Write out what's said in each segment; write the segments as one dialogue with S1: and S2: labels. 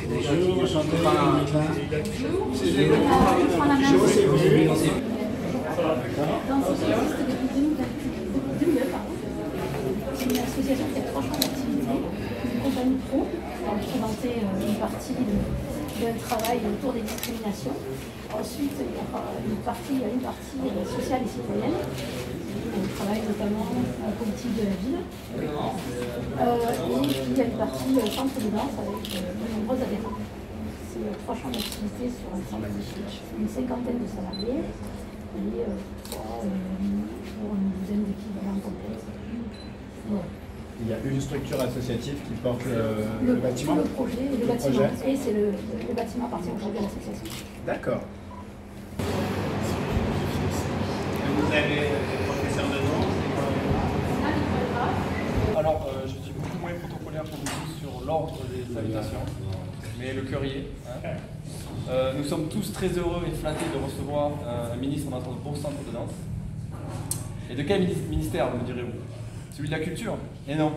S1: Bonjour, enchanté.
S2: C'est une association qui a 3 champs d'activité, une compagnie pro, pour présenter une partie d'un travail autour des discriminations. Ensuite, il y a une partie sociale et citoyenne. On travaille notamment à la politique de la ville. Et puis il y a une partie centre de danse avec de nombreux adhérents. C'est 3 champs d'activité sur une cinquantaine de salariés et pour une douzaine d'équivalents complets. Ouais.
S1: Il y a une structure associative qui porte le bâtiment.
S2: Le projet, le bâtiment. Et c'est le bâtiment appartient aujourd'hui à l'association.
S1: D'accord.
S3: Vous avez des professeurs de nom?
S4: Alors, je suis beaucoup moins protocolaire que vous sur l'ordre des invitations, mais le curier. Hein. Nous sommes tous très heureux et flattés de recevoir un ministre dans notre beau centre de danse. Et de quel ministère, me direz-vous? Celui de la culture? Et non.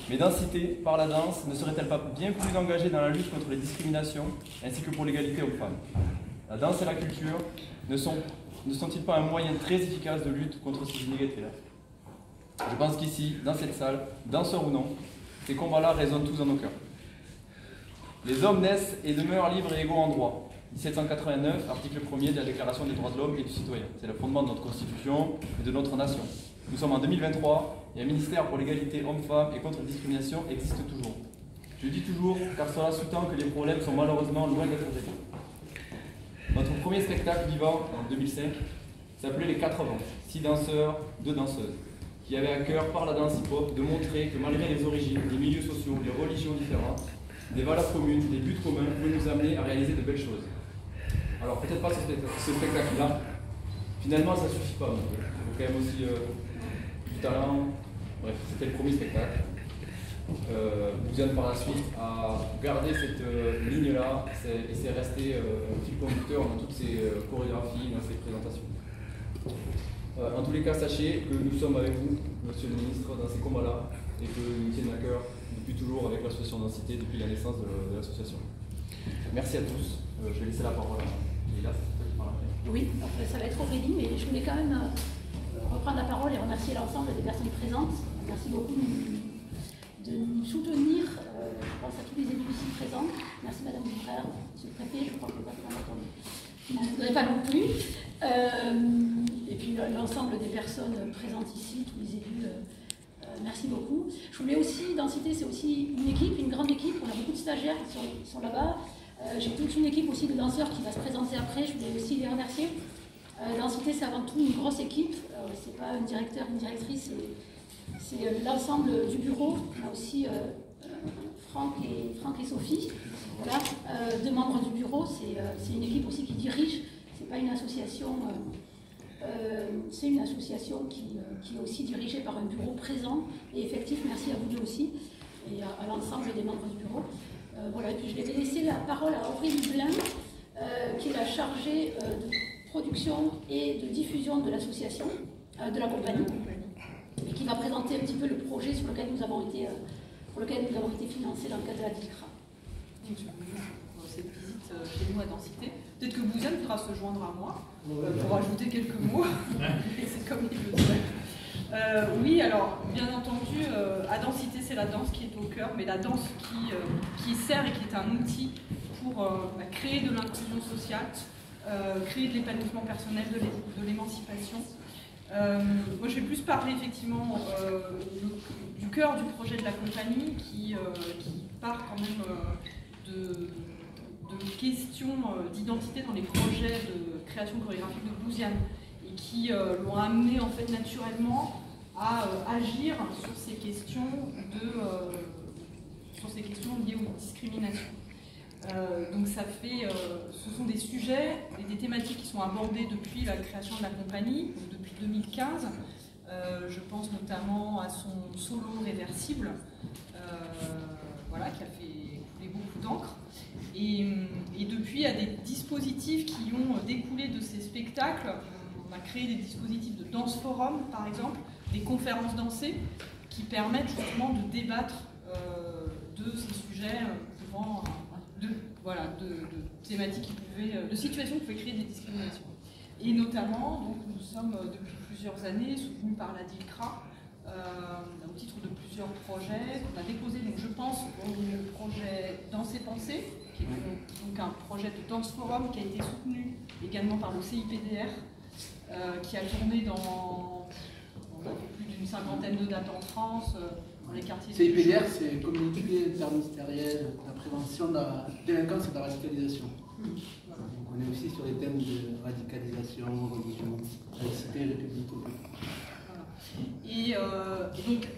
S4: Mais Dansité, par la danse, ne serait-elle pas bien plus engagée dans la lutte contre les discriminations, ainsi que pour l'égalité hommes-femmes? La danse et la culture ne sont-ils pas un moyen très efficace de lutte contre ces inégalités-là? Je pense qu'ici, dans cette salle, danseurs ou non, ces combats-là résonnent tous dans nos cœurs. Les hommes naissent et demeurent libres et égaux en droit. 1789, article 1er de la Déclaration des droits de l'homme et du citoyen. C'est le fondement de notre Constitution et de notre nation. Nous sommes en 2023 et un ministère pour l'égalité hommes-femmes et contre la discrimination existe toujours. Je dis toujours car cela sous-tend que les problèmes sont malheureusement loin d'être réglés. Notre premier spectacle vivant en 2005 s'appelait Les 4 vents, 6 danseurs, 2 danseuses, qui avaient à cœur par la danse hip-hop de montrer que malgré les origines, les milieux sociaux, les religions différentes, des valeurs communes, des buts communs pouvaient nous amener à réaliser de belles choses. Alors peut-être pas ce spectacle-là, finalement ça ne suffit pas. Il faut quand même aussi du talent. Bref, c'était le premier spectacle. Bouziane par la suite a gardé cette ligne-là et c'est resté un fil conducteur dans toutes ses chorégraphies, dans ses présentations. En tous les cas, sachez que nous sommes avec vous, Monsieur le Ministre, dans ces combats-là et que nous tiennent à cœur depuis toujours avec l'association Dansité, depuis la naissance de l'association. Merci à tous. Je vais laisser la parole à Lila.
S2: Oui, donc, ça va être Aurélie, mais je voulais quand même reprendre la parole et remercier l'ensemble des personnes présentes. Merci beaucoup de nous soutenir. Je pense à tous les élus ici présents. Merci Madame Dubrère, Monsieur le Préfet, je crois que vous n'avez pas entendu. Je ne voudrais pas non plus. Et puis l'ensemble des personnes présentes ici, tous les élus, merci beaucoup. Je voulais aussi, Dansité, c'est aussi une équipe, une grande équipe. On a beaucoup de stagiaires qui sont là-bas. J'ai toute une équipe aussi de danseurs qui va se présenter après. Je voulais aussi les remercier. Dansité, c'est avant tout une grosse équipe. C'est pas un directeur, une directrice. C'est l'ensemble du bureau. On a aussi Franck et Sophie. Voilà, 2 membres du bureau. C'est une équipe aussi qui dirige. C'est pas une association. C'est une association qui est aussi dirigée par un bureau présent et effectif. Merci à vous deux aussi et à l'ensemble des membres du bureau. Voilà, et puis je vais laisser la parole à Aurélie Blin, qui est la chargée de production et de diffusion de l'association, de la compagnie, et qui va présenter un petit peu le projet pour lequel nous avons été financés dans le cadre de la DICRA.
S5: Pour cette visite chez nous à Dansité. Peut-être que Bouziane pourra se joindre à moi pour ajouter quelques mots. C'est comme il le souhaite. Oui, alors, bien entendu, à Dansité, c'est la danse qui est au cœur, mais la danse qui sert et qui est un outil pour créer de l'inclusion sociale, créer de l'épanouissement personnel, de l'émancipation. Moi, je vais plus parler effectivement du cœur du projet de la compagnie qui part quand même de questions d'identité dans les projets de création chorégraphique de Bouziane et qui l'ont amené en fait naturellement à agir sur ces questions liées aux discriminations. Donc ça fait, ce sont des sujets et des thématiques qui sont abordées depuis la création de la compagnie, depuis 2015. Je pense notamment à son solo réversible, voilà, qui a fait couler beaucoup d'encre. Et depuis, il y a des dispositifs qui ont découlé de ces spectacles. On a créé des dispositifs de danse forum, par exemple, des conférences dansées, qui permettent justement de débattre de ces sujets pouvant, de thématiques qui pouvaient, de situations qui pouvaient créer des discriminations. Et notamment, donc, nous sommes depuis plusieurs années soutenus par la DILCRA au titre de plusieurs projets qu'on a déposés. Donc, je pense au projet Danse et Pensée, qui est donc un projet de Dance Forum qui a été soutenu également par le CIPDR, qui a tourné dans plus d'une cinquantaine de dates en France, dans les quartiers.
S6: CIPDR, c'est Comité interministériel de la prévention de la délinquance et de la radicalisation. Voilà. Donc on est aussi sur les thèmes de radicalisation, religion, laïcité, république.
S5: Voilà. Et donc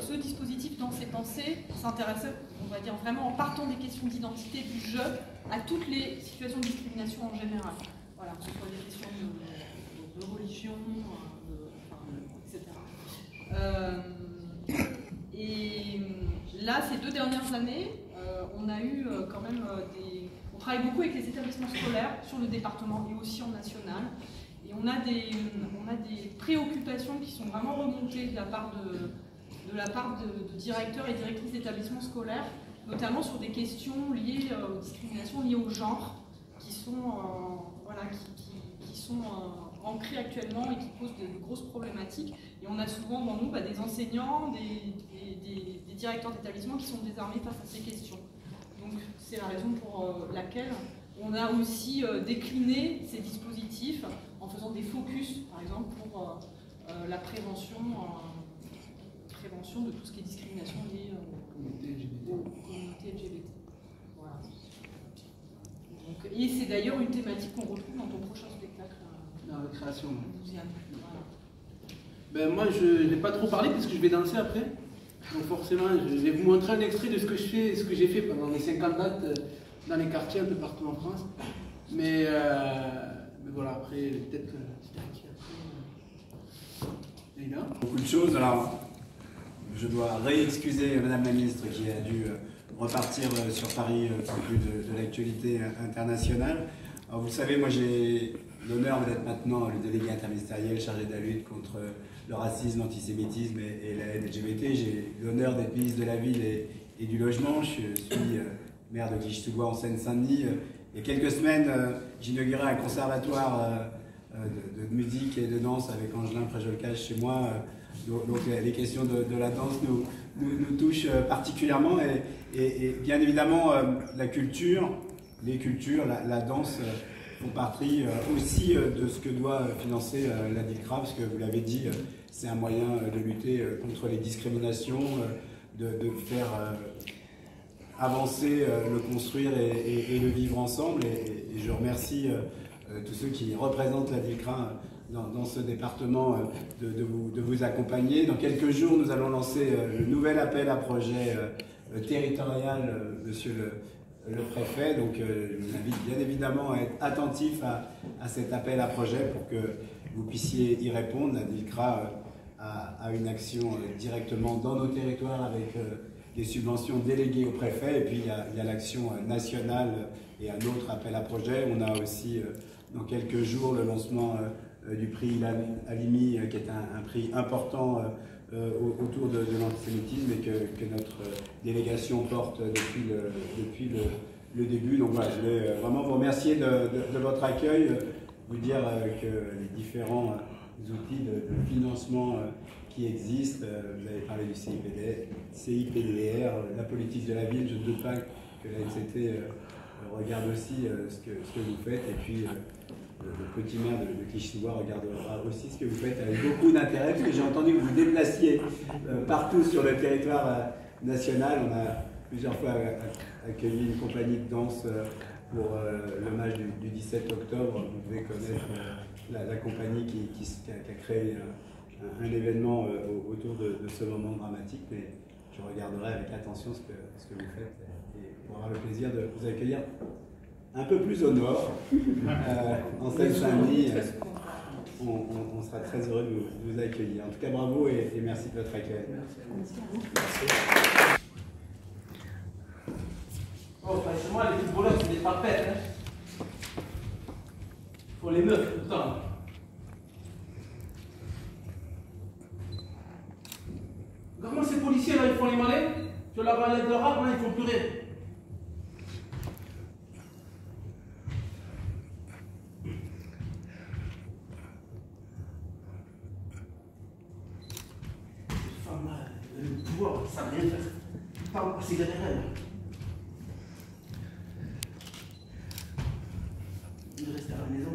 S5: ce dispositif Danse et Pensée s'intéressait, on va dire vraiment en partant des questions d'identité du jeu à toutes les situations de discrimination en général. Voilà, que ce soit des questions de religion, etc. Et là, ces 2 dernières années, on a eu quand même on travaille beaucoup avec les établissements scolaires sur le département et aussi en national. Et on a des préoccupations qui sont vraiment remontées de la part de directeurs et directrices d'établissements scolaires, notamment sur des questions liées aux discriminations liées au genre, qui sont ancrées actuellement et qui posent de grosses problématiques. Et on a souvent dans nous des enseignants, des directeurs d'établissements qui sont désarmés face à ces questions. Donc c'est la raison pour laquelle on a aussi décliné ces dispositifs en faisant des focus, par exemple, pour la prévention de tout ce qui est discrimination liée aux communautés LGBT. Voilà. Donc, et c'est d'ailleurs une thématique qu'on retrouve dans ton prochain spectacle.
S6: La récréation.
S5: Voilà.
S6: Ben, moi, je ne vais pas trop parler parce que je vais danser après. Donc forcément, je vais vous montrer un extrait de ce que je fais, ce que j'ai fait pendant les 50 dates dans les quartiers un peu partout en France. Mais voilà, après, peut-être Leïla.
S1: Beaucoup de choses. Alors, je dois réexcuser Madame la Ministre qui a dû repartir sur Paris pour plus de l'actualité internationale. Alors, vous savez, moi j'ai l'honneur d'être maintenant le délégué interministériel chargé de la lutte contre le racisme, l'antisémitisme et la haine LGBT. J'ai l'honneur d'être ministre de la Ville et du Logement. Je suis maire de Clichy-sous-Bois en Seine-Saint-Denis. Il y a quelques semaines, j'inaugurais un conservatoire de musique et de danse avec Angelin Préjolcage chez moi. Donc les questions de la danse nous touchent particulièrement. Et bien évidemment, la culture, les cultures, la danse font partie aussi de ce que doit financer la DILCRA, parce que vous l'avez dit, c'est un moyen de lutter contre les discriminations, de faire avancer, le construire et le vivre ensemble. Et je remercie tous ceux qui représentent la DILCRA dans ce département de vous accompagner. Dans quelques jours, nous allons lancer le nouvel appel à projet territorial, monsieur le préfet. Donc je vous invite bien évidemment à être attentif à cet appel à projet pour que vous puissiez y répondre. La DILCRA a une action directement dans nos territoires avec des subventions déléguées au préfet, et puis il y a l'action nationale et un autre appel à projet. On a aussi dans quelques jours le lancement du prix Halimi, qui est un prix important autour de l'antisémitisme et que notre délégation porte depuis le début. Donc voilà, je voulais vraiment vous remercier de votre accueil, vous dire que les différents outils de financement qui existent, vous avez parlé du CIPDR, la politique de la ville, je ne doute pas que la NCT regarde aussi ce que vous faites, et puis le petit maire de Clichy-sous-Bois regardera aussi ce que vous faites avec beaucoup d'intérêt, parce que j'ai entendu que vous vous déplaciez partout sur le territoire national. On a plusieurs fois accueilli une compagnie de danse pour l'hommage du 17 octobre. Vous devez connaître la compagnie qui a créé un événement autour de ce moment dramatique, mais je regarderai avec attention ce que vous faites et pour avoir le plaisir de vous accueillir un peu plus au nord, en Seine-Saint-Denis. On sera très heureux de vous accueillir. En tout cas, bravo et merci de votre accueil.
S6: Bon, moi, les petites voleurs, c'est des papettes. Hein. Pour les meufs, tout le temps. Comment ces policiers là, ils font les malins? Sur la planète de rap, il faut pleurer. Cette femme-là, elle a le pouvoir, ça ne rien faire. Parle pas, c'est derrière elle. Il reste à la maison.